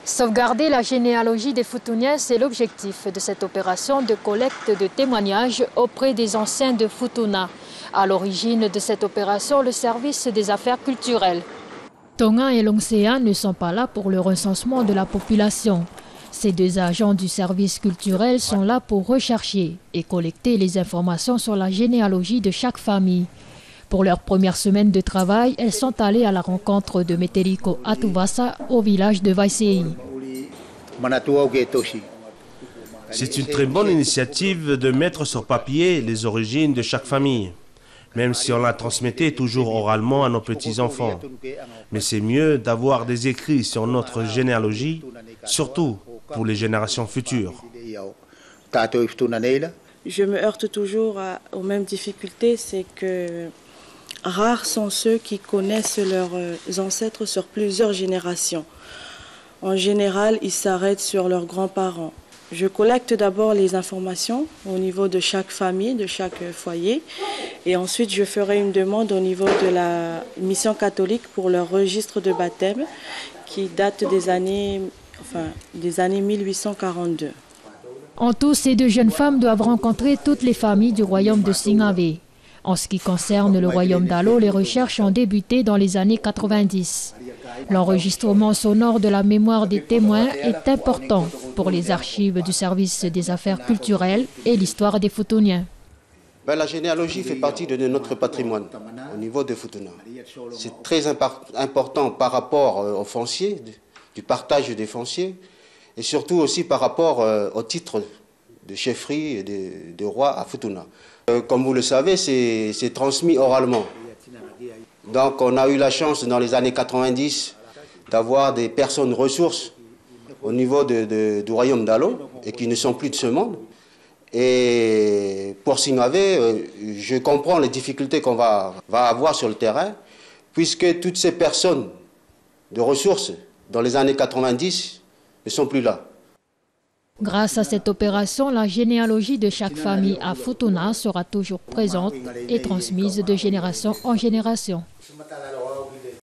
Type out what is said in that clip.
Sauvegarder la généalogie des Futuniens, c'est l'objectif de cette opération de collecte de témoignages auprès des anciens de Futuna. À l'origine de cette opération, le service des affaires culturelles. Tonga et Longséa ne sont pas là pour le recensement de la population. Ces deux agents du service culturel sont là pour rechercher et collecter les informations sur la généalogie de chaque famille. Pour leur première semaine de travail, elles sont allées à la rencontre de Meteriko Atuvasa au village de Vaisei. C'est une très bonne initiative de mettre sur papier les origines de chaque famille, même si on la transmettait toujours oralement à nos petits-enfants. Mais c'est mieux d'avoir des écrits sur notre généalogie, surtout pour les générations futures. Je me heurte toujours aux mêmes difficultés, c'est que rares sont ceux qui connaissent leurs ancêtres sur plusieurs générations. En général, ils s'arrêtent sur leurs grands-parents. Je collecte d'abord les informations au niveau de chaque famille, de chaque foyer. Et ensuite, je ferai une demande au niveau de la mission catholique pour leur registre de baptême qui date des années 1842. En tout, ces deux jeunes femmes doivent rencontrer toutes les familles du royaume de Singave. En ce qui concerne le royaume d'Alo, les recherches ont débuté dans les années 90. L'enregistrement sonore de la mémoire des témoins est important pour les archives du service des affaires culturelles et l'histoire des Futuniens. La généalogie fait partie de notre patrimoine au niveau de Futuna. C'est très important par rapport aux fonciers, du partage des fonciers, et surtout aussi par rapport au titre de chefferie et de roi à Futuna. Comme vous le savez, c'est transmis oralement. Donc on a eu la chance dans les années 90 d'avoir des personnes ressources au niveau du royaume d'Alo et qui ne sont plus de ce monde. Et pour Singave, je comprends les difficultés qu'on va avoir sur le terrain, puisque toutes ces personnes de ressources dans les années 90 ne sont plus là. Grâce à cette opération, la généalogie de chaque famille à Futuna sera toujours présente et transmise de génération en génération.